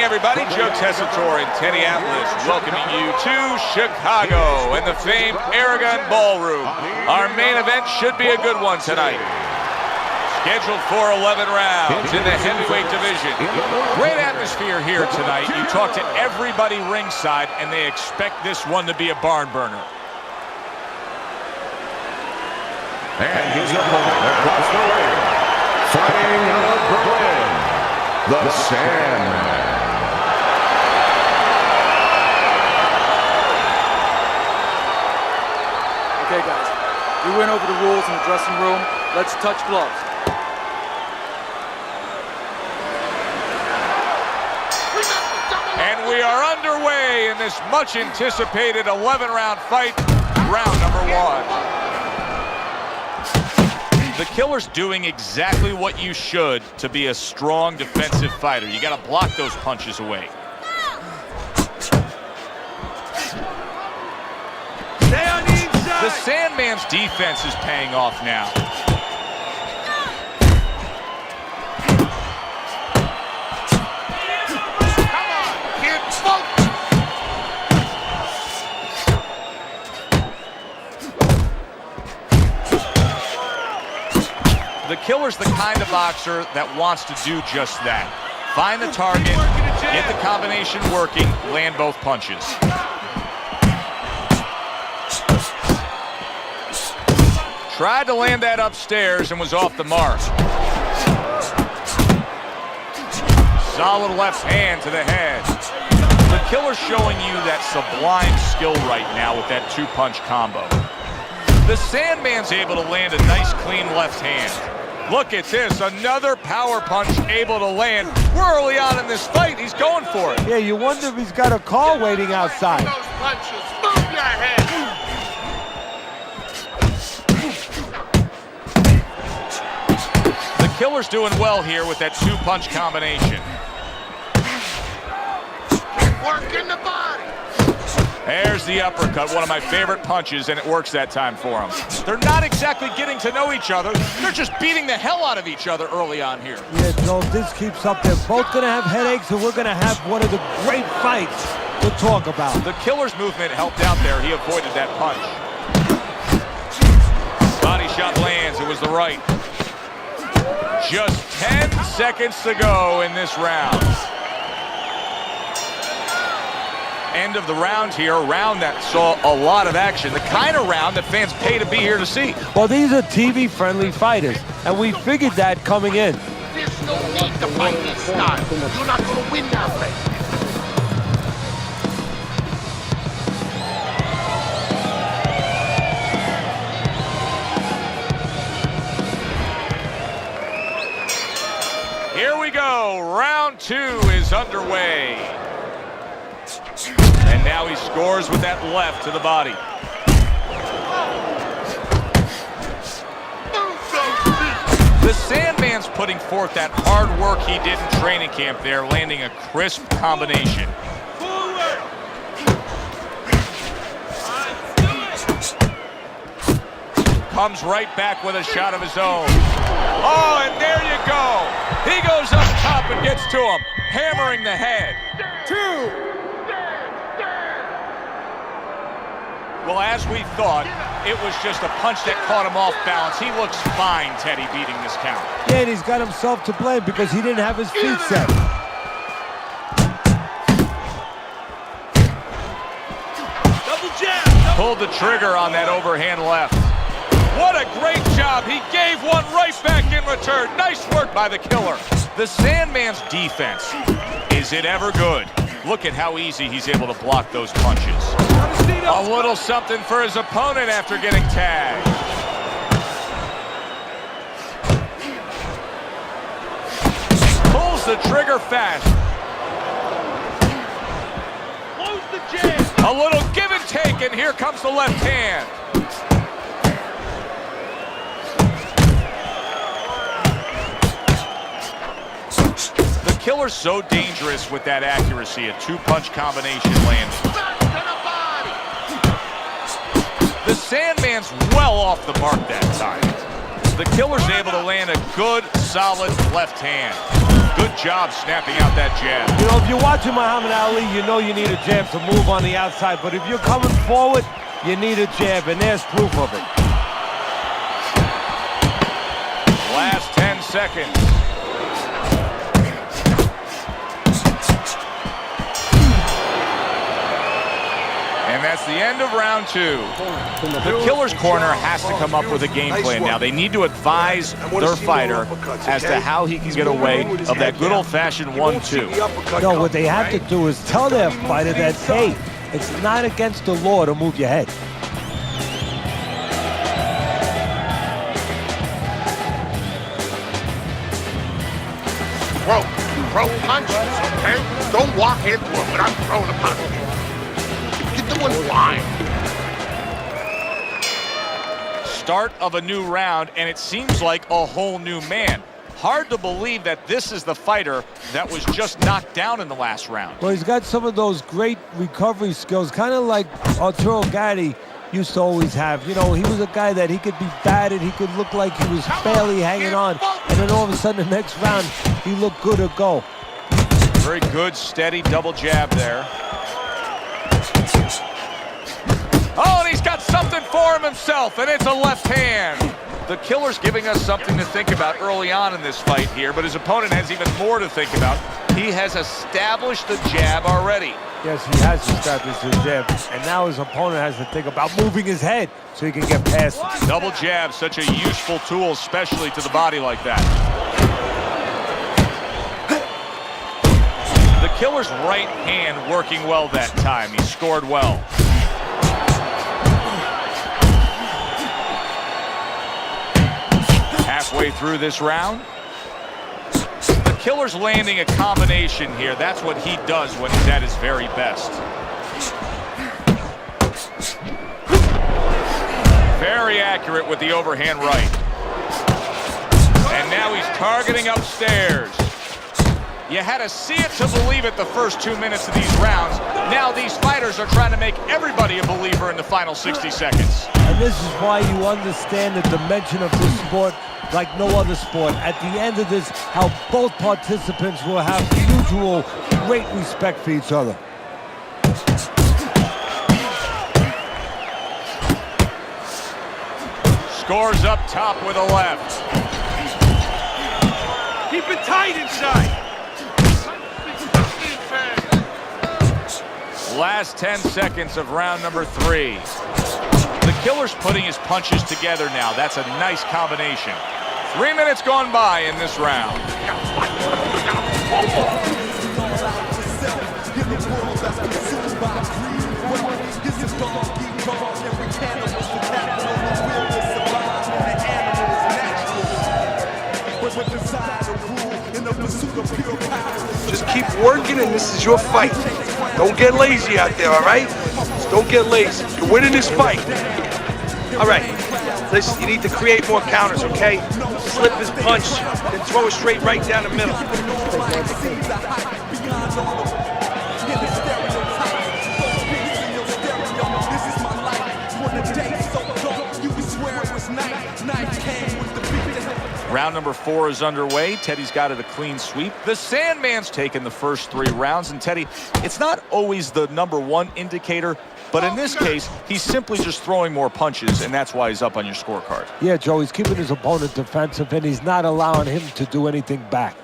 everybody, Joe Tessitore in Tenniapolis, welcoming you to Chicago and the famed Aragon Ballroom. Our main event should be a good one tonight. Scheduled for 11 rounds in the heavyweight division. Great atmosphere here tonight. You talk to everybody ringside and they expect this one to be a barn burner. And his opponent across the ring, fighting out of Berlin, the Sandman. Okay, guys, we went over the rules in the dressing room. Let's touch gloves. And we are underway in this much-anticipated 11-round fight, round number one. The Killer's doing exactly what you should to be a strong defensive fighter. You got to block those punches away. Stay on the inside. The Sandman's defense is paying off now. Come on, kid, smoke. The Killer's the kind of boxer that wants to do just that. Find the target, get the combination working, land both punches. Tried to land that upstairs and was off the mark. Solid left hand to the head. The Killer's showing you that sublime skill right now with that two-punch combo. The Sandman's able to land a nice, clean left hand. Look at this, another power punch able to land. We're early on in this fight, he's going for it. Yeah, you wonder if he's got a call waiting outside. Those punches, move your head. The Killer's doing well here with that two-punch combination. Working the body. There's the uppercut, one of my favorite punches, and it works that time for them. They're not exactly getting to know each other. They're just beating the hell out of each other early on here. Yeah, Joe, if this keeps up, they're both going to have headaches, and we're going to have one of the great fights to talk about. The Killer's movement helped out there. He avoided that punch. Body shot lands. It was the right. Just 10 seconds to go in this round. End of the round here, a round that saw a lot of action, the kind of round that fans pay to be here to see. Well, these are TV-friendly fighters, and we figured that coming in. There's no need to fight this style. You're not going to win that way. Here we go, round two is underway. And now he scores with that left to the body. The Sandman's putting forth that hard work he did in training camp there, landing a crisp combination. Comes right back with a shot of his own. Oh, and there you go. He goes up top and gets to him, hammering the head. Two. Well, as we thought, it was just a punch that caught him off balance. He looks fine, Teddy, beating this count. Yeah, and he's got himself to blame because he didn't have his feet set. Double jab. Pulled the trigger on that overhand left. What a great job. He gave one right back in return. Nice work by the Killer. The Sandman's defense, is it ever good? Look at how easy he's able to block those punches. A little something for his opponent after getting tagged. Pulls the trigger fast. Close the jab. A little give and take, and here comes the left hand. The Killer's so dangerous with that accuracy, a two-punch combination landing. Back to the body. The Sandman's well off the mark that time. The Killer's able to land a good, solid left hand. Good job snapping out that jab. You know, if you're watching Muhammad Ali, you know you need a jab to move on the outside. But if you're coming forward, you need a jab, and there's proof of it. Last 10 seconds. And that's the end of round 2. The Killer's corner has to come up with a game plan now. They need to advise their fighter as to how he can get away of that good old-fashioned 1-2. No, what they have to do is tell their fighter that, hey, it's not against the law to move your head. Throw punches, okay? Don't walk into him without throwing a punch. You're doing fine. Start of a new round, and it seems like a whole new man. Hard to believe that this is the fighter that was just knocked down in the last round. Well, he's got some of those great recovery skills, kind of like Arturo Gatti used to always have. You know, he was a guy that he could be battered, he could look like he was barely hanging on, and then all of a sudden the next round, he looked good to go. Very good, steady double jab there. Oh, and he's got something for him himself, and it's a left hand. The Killer's giving us something to think about early on in this fight here, but his opponent has even more to think about. He has established the jab already. Yes, he has established his jab, and now his opponent has to think about moving his head so he can get past it. Double jab, such a useful tool, especially to the body like that. The Killer's right hand working well that time. He scored well. Halfway through this round, the Killer's landing a combination here. That's what he does when he's at his very best. Very accurate with the overhand right. And now he's targeting upstairs. You had to see it to believe it the first 2 minutes of these rounds. Now these fighters are trying to make everybody a believer in the final 60 seconds. And this is why you understand the dimension of this sport like no other sport. At the end of this, how both participants will have mutual great respect for each other. Scores up top with a left. Keep it tight inside. Last 10 seconds of round number 3. The Killer's putting his punches together now. That's a nice combination. 3 minutes gone by in this round. Just keep working, and this is your fight. Don't get lazy out there, all right? Just don't get lazy. You're winning this fight. All right. Listen, you need to create more counters, okay? Slip his punch, then throw it straight right down the middle. Round number 4 is underway. Teddy's got it a clean sweep. The Sandman's taken the first 3 rounds, and Teddy, it's not always the #1 indicator, but in this case, he's simply just throwing more punches, and that's why he's up on your scorecard. Yeah, Joe, he's keeping his opponent defensive, and he's not allowing him to do anything back.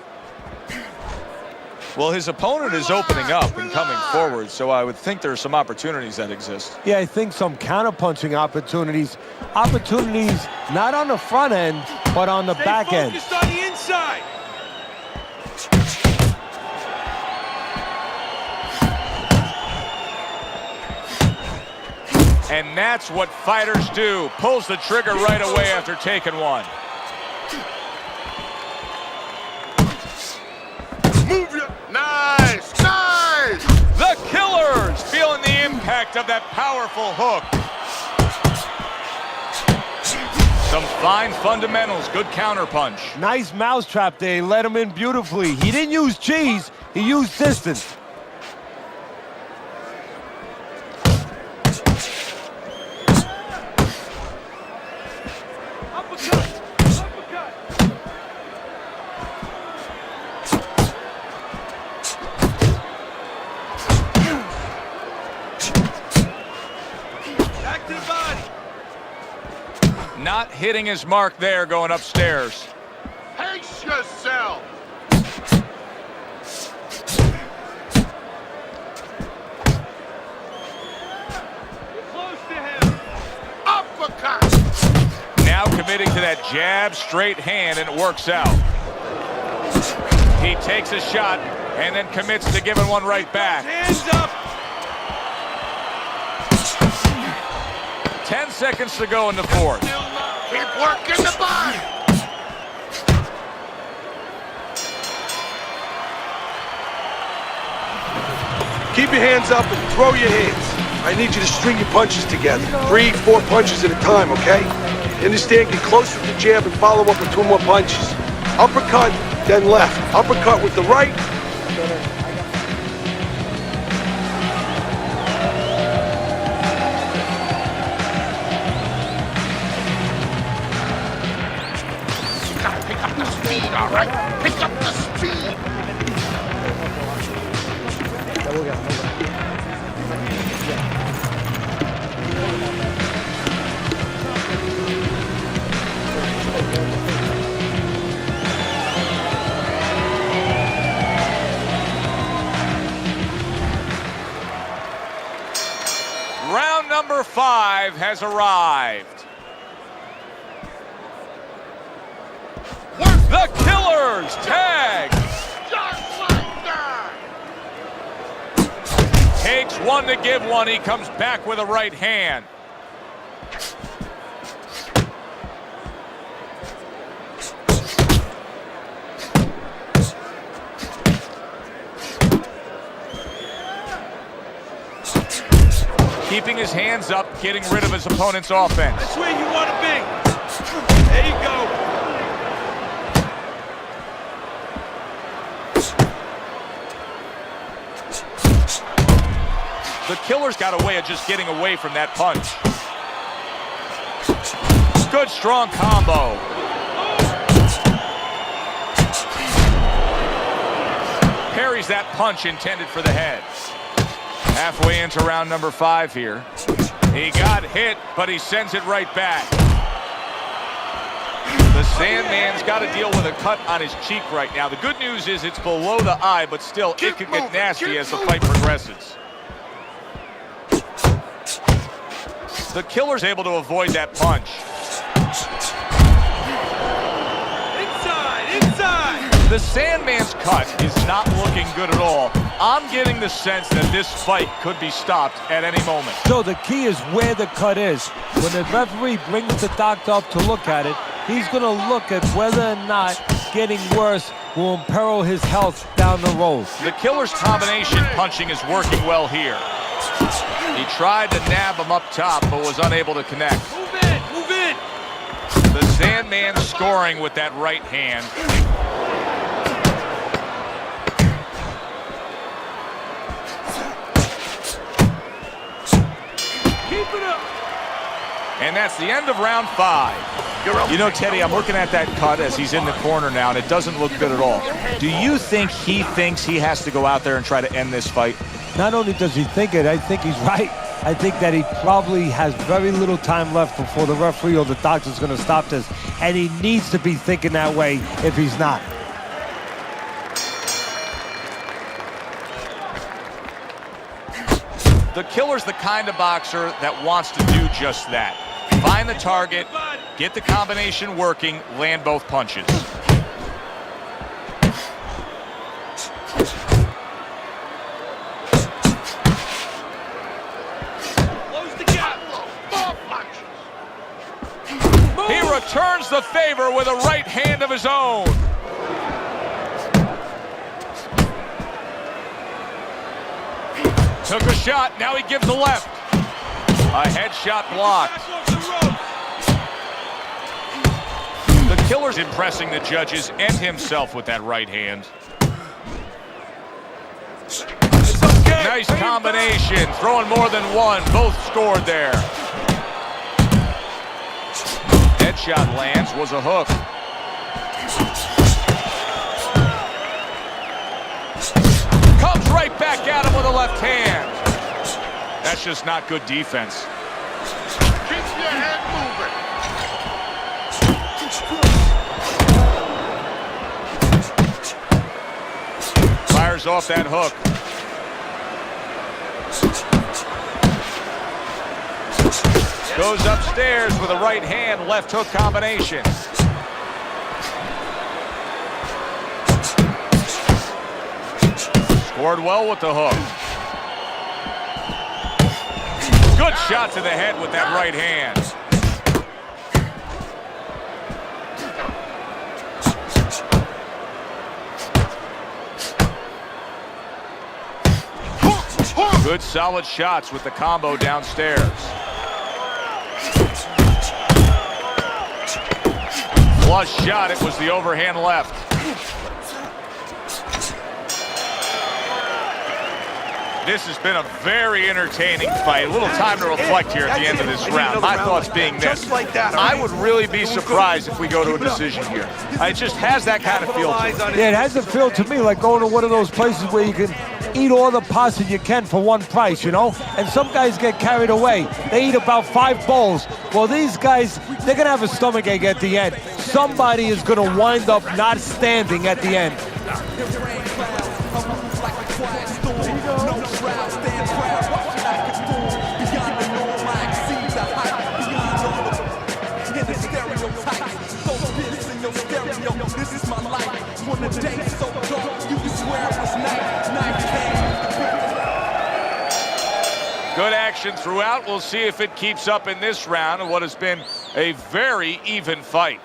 Well, his opponent is opening up and coming forward, so I would think there are some opportunities that exist. Yeah, I think some counter-punching opportunities. Opportunities not on the front end, but on the back end. Stay focused on the inside. And that's what fighters do. Pulls the trigger right away after taking one. Move your... Nice! Nice! The Killer's feeling the impact of that powerful hook. Some fine fundamentals, good counterpunch. Nice mousetrap there, he let him in beautifully. He didn't use cheese, he used distance. to the body. Not hitting his mark there going upstairs. Pace yourself. Close to him. Uppercut. Now committing to that jab, straight hand, and it works out. He takes a shot and then commits to giving one right back. Hands up. 10 seconds to go in the fourth. Keep working the body. Keep your hands up and throw your hands. I need you to string your punches together. 3, 4 punches at a time, okay? You understand? Get close with the jab and follow up with 2 more punches. Uppercut, then left. Uppercut with the right. You gotta pick up the speed, all right? Pick up the speed. Round number 5 has arrived. The Killers tag. Just like that. Takes one to give one. He comes back with a right hand. Keeping his hands up, getting rid of his opponent's offense. That's where you want to be. There you go. The Killers got a way of just getting away from that punch. Good, strong combo. Parries that punch intended for the head. Halfway into round number 5 here. He got hit, but he sends it right back. The Sandman's got to deal with a cut on his cheek right now. The good news is it's below the eye, but still, it could get nasty as the fight progresses. The Killer's able to avoid that punch. Inside. The Sandman's cut is not looking good at all. I'm getting the sense that this fight could be stopped at any moment. So the key is where the cut is. When the referee brings the doctor up to look at it, he's going to look at whether or not getting worse will imperil his health down the road. The Killer's combination punching is working well here. He tried to nab him up top, but was unable to connect. Move in. The Sandman scoring with that right hand. Keep it up. And that's the end of round 5. You know, Teddy, I'm looking at that cut as he's in the corner now, and it doesn't look good at all. Do you think he thinks he has to go out there and try to end this fight? Not only does he think it, I think he's right. I think that he probably has very little time left before the referee or the doctor's going to stop this. And he needs to be thinking that way if he's not. The Killer's the kind of boxer that wants to do just that. Find the target, get the combination working, land both punches. Close the gap. More punches. He returns the favor with a right hand of his own. Took a shot, now he gives the left. A headshot blocked. The Killer's impressing the judges and himself with that right hand. Nice combination, throwing more than one, both scored there. Headshot lands, was a hook. Comes right back at him with a left hand. That's just not good defense. counters off that hook. Goes upstairs with a right hand, left hook combination. Scored well with the hook. Good shot to the head with that right hand. Good solid shots with the combo downstairs. Flush shot, it was the overhand left. This has been a very entertaining fight. A little time to reflect here at the end of this round. My thoughts being this. I would really be surprised if we go to a decision here. It just has that kind of feel to it. Yeah, it has a feel to me like going to one of those places where you can eat all the pasta you can for one price, you know? And some guys get carried away. They eat about 5 bowls. Well, these guys, they're going to have a stomachache at the end. Somebody is going to wind up not standing at the end. Good action throughout. We'll see if it keeps up in this round of what has been a very even fight.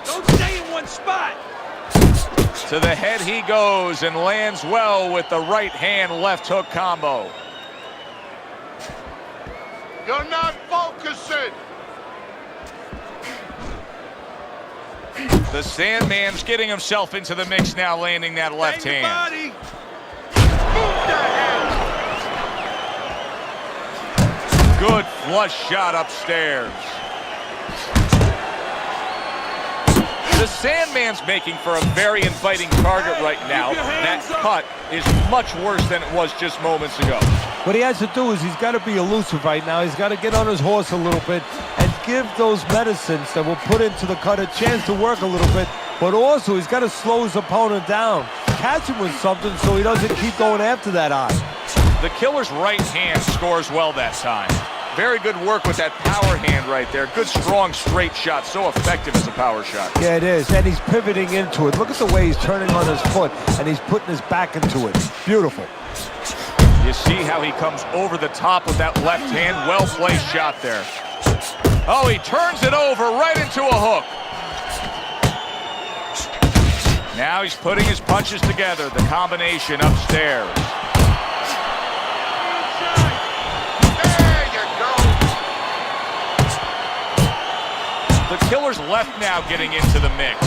Don't stay in one spot. To the head he goes and lands well with the right hand left hook combo. You're not focusing. The Sandman's getting himself into the mix now, landing that left hand. Body. Move that hand. Good flush shot upstairs. The Sandman's making for a very inviting target right now. That cut is much worse than it was just moments ago. What he has to do is he's got to be elusive right now. He's got to get on his horse a little bit and give those medicines that will put into the cut a chance to work a little bit. But also, he's got to slow his opponent down. Catch him with something so he doesn't keep going after that eye. The killer's right hand scores well that time. Very good work with that power hand right there. Good, strong, straight shot. So effective as a power shot. Yeah, it is. And he's pivoting into it. Look at the way he's turning on his foot, and he's putting his back into it. Beautiful. You see how he comes over the top with that left hand. Well-placed shot there. Oh, he turns it over right into a hook. Now he's putting his punches together. The combination upstairs. There you go. The killer's left now getting into the mix.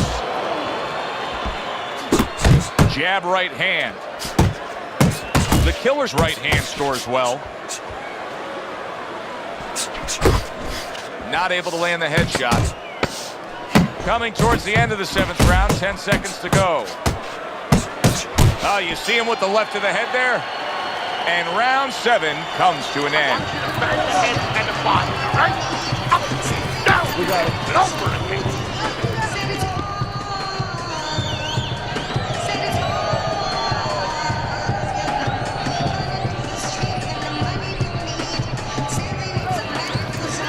Jab right hand. The killer's right hand scores well. Not able to land the headshot. Coming towards the end of the 7th round, 10 seconds to go. Oh, you see him with the left of the head there? And round 7 comes to an end. Back the head and the body, all right? Up, down, and over again.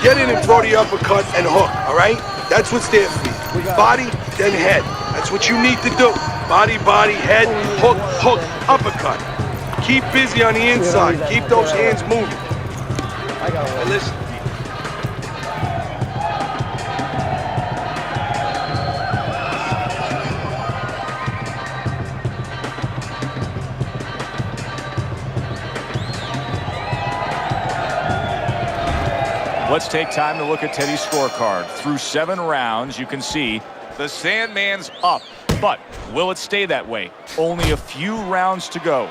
Get in and throw the uppercut and hook, all right? That's what's there for you. Body, then head. That's what you need to do. Body, body, head, hook, hook, uppercut. Keep busy on the inside. Keep those hands moving. Now listen. Let's take time to look at Teddy's scorecard. Through 7 rounds, you can see the Sandman's up. But will it stay that way? Only a few rounds to go.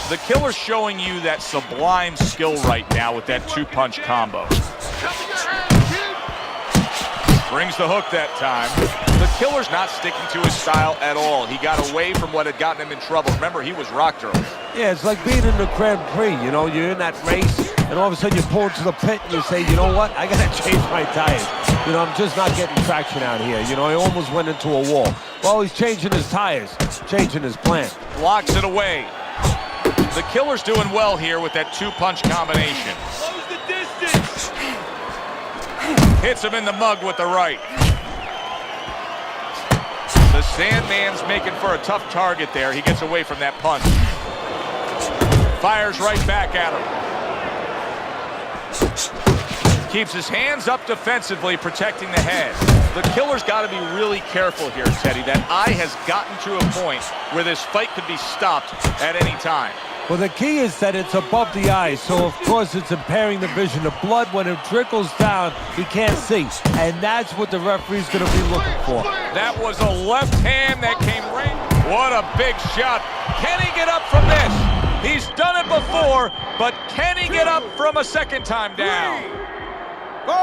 The killer's showing you that sublime skill right now with that 2-punch combo. Brings the hook that time. The killer's not sticking to his style at all. He got away from what had gotten him in trouble. Remember, he was rocked early. Yeah, it's like being in the Grand Prix. You know, you're in that race, and all of a sudden you pull into the pit and you say, you know what, I gotta change my tires. You know, I'm just not getting traction out here. You know, I almost went into a wall. Well, he's changing his tires, changing his plan. Blocks it away. The Killer's doing well here with that two-punch combination. Close the distance. Hits him in the mug with the right. The Sandman's making for a tough target there. He gets away from that punch. Fires right back at him. Keeps his hands up defensively, protecting the head. The Killer's got to be really careful here, Teddy. That eye has gotten to a point where this fight could be stopped at any time. Well, the key is that it's above the eye, so of course it's impairing the vision. The blood, when it trickles down, he can't see. And that's what the referee's going to be looking for. That was a left hand that came right. What a big shot. Can he get up from this? He's done it before, but can he get up from a second time down? 4,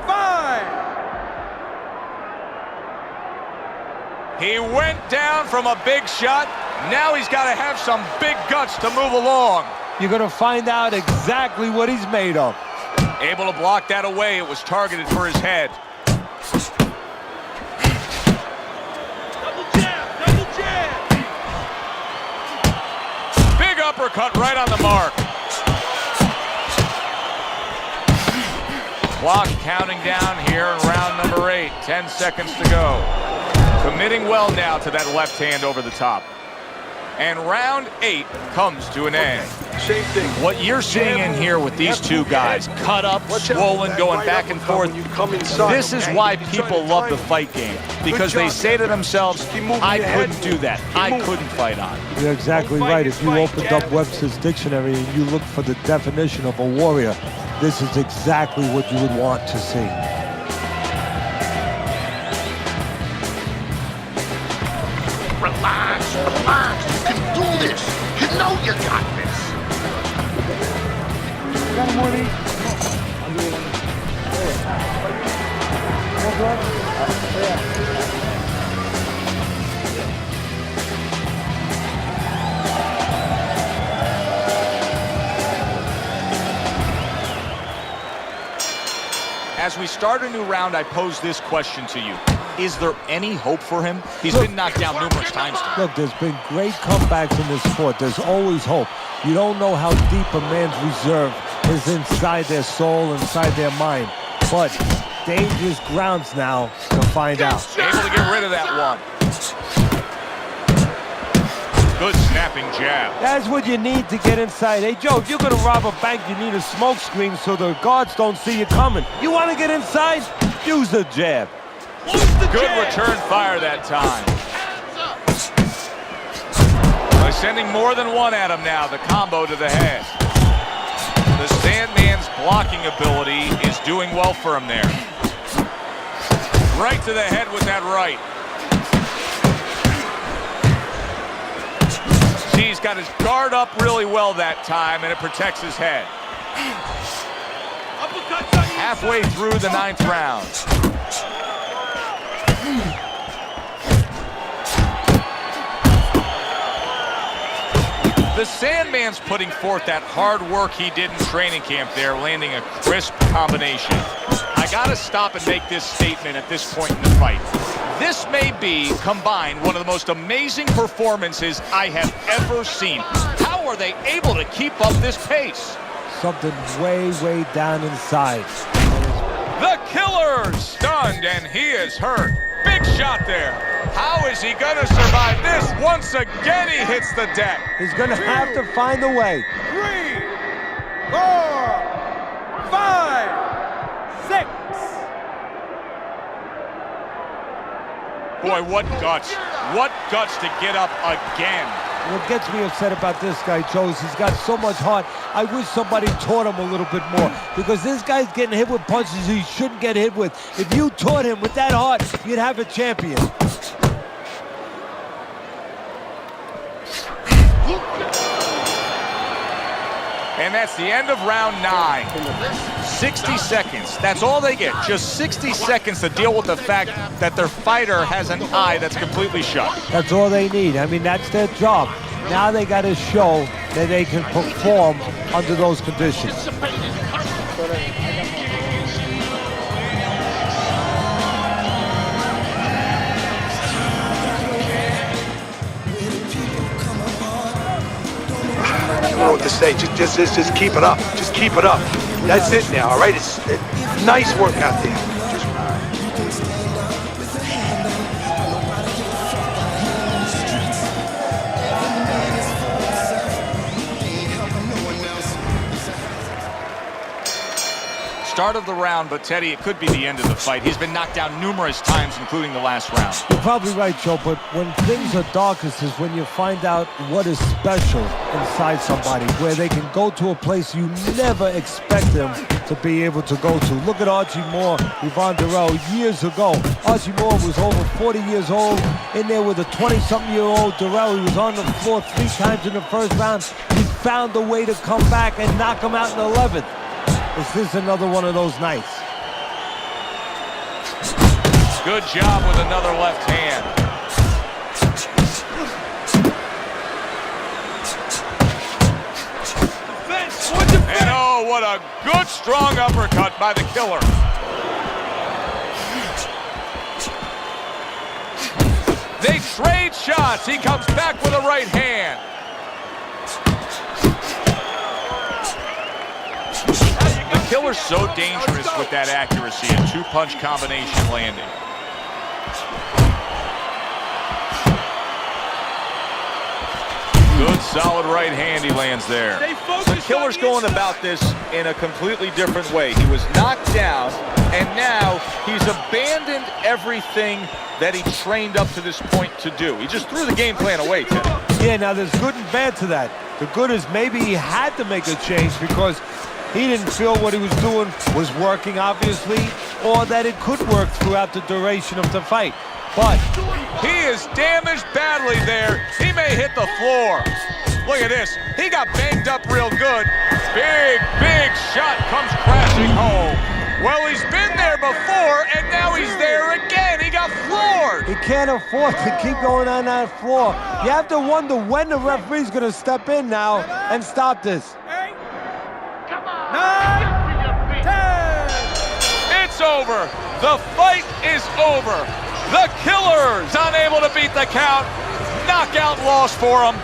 5. He went down from a big shot. Now he's got to have some big guts to move along. You're going to find out exactly what he's made of. Able to block that away. It was targeted for his head. Double jab, double jab. Big uppercut right on the mark. Clock counting down here in round number 8. 10 seconds to go. Committing well now to that left hand over the top. And round 8 comes to an end. Same thing. What you're seeing in here with these two guys, cut up, swollen, going back and forth, this is why people love the fight game. Because they say to themselves, I couldn't do that. I couldn't fight on. You're exactly right. If you opened up Webster's dictionary and you look for the definition of a warrior, this is exactly what you would want to see. Relax, relax. You can do this. You know you got this. As we start a new round, I pose this question to you. Is there any hope for him? He's been knocked down numerous times. Look, there's been great comebacks in this sport. There's always hope. You don't know how deep a man's reserve is inside their soul, inside their mind. But dangerous grounds now to find out. Able to get rid of that one. Good snapping jab. That's what you need to get inside. Hey, Joe, if you're going to rob a bank, you need a smoke screen so the guards don't see you coming. You want to get inside? Use the jab. Good return fire that time. By sending more than one at him now, the combo to the head. The Sandman's blocking ability is doing well for him there. Right to the head with that right. See, he's got his guard up really well that time, and it protects his head. Halfway through the 9th round. The Sandman's putting forth that hard work he did in training camp there, landing a crisp combination. I gotta stop and make this statement at this point in the fight. This may be, combined, one of the most amazing performances I have ever seen. How are they able to keep up this pace? Something way, way down inside. The Killer stunned, and he is hurt. Big shot there. How is he going to survive this? Once again, he hits the deck. He's going to have to find a way. 3, 4, 5, 6. Boy, what guts. What guts to get up again. What gets me upset about this guy, Joe, is he's got so much heart. I wish somebody taught him a little bit more, because this guy's getting hit with punches he shouldn't get hit with. If you taught him with that heart, you'd have a champion. And that's the end of round 9. 60 seconds. That's all they get. Just 60 seconds to deal with the fact that their fighter has an eye that's completely shut. That's all they need. I mean, that's their job. Now they got to show that they can perform under those conditions. I don't know what to say. Just keep it up. Just keep it up. That's it now, all right? It's nice work out there. Start of the round, but Teddy, it could be the end of the fight. He's been knocked down numerous times, including the last round. You're probably right, Joe, but when things are darkest is when you find out what is special inside somebody, where they can go to a place you never expect them to be able to go to. Look at Archie Moore, Yvonne Durrell, years ago. Archie Moore was over 40 years old, in there with a 20-something-year-old Durrell. He was on the floor 3 times in the first round. He found a way to come back and knock him out in the 11th. Is this another one of those nights? Good job with another left hand. And oh, what a good, strong uppercut by the killer. They trade shots. He comes back with a right hand. The killer's so dangerous with that accuracy, a 2-punch combination landing. Good, solid right hand he lands there. The killer's going about this in a completely different way. He was knocked down, and now he's abandoned everything that he trained up to this point to do. He just threw the game plan away, Teddy. Yeah, now there's good and bad to that. The good is maybe he had to make a change because he didn't feel what he was doing was working, obviously, or that it could work throughout the duration of the fight. But he is damaged badly there. He may hit the floor. Look at this. He got banged up real good. Big shot comes crashing home. Well, he's been there before, and now he's there again. He got floored. He can't afford to keep going on that floor. You have to wonder when the referee's going to step in now and stop this. 9, 10. It's over. The fight is over. The killer's unable to beat the count. Knockout loss for him.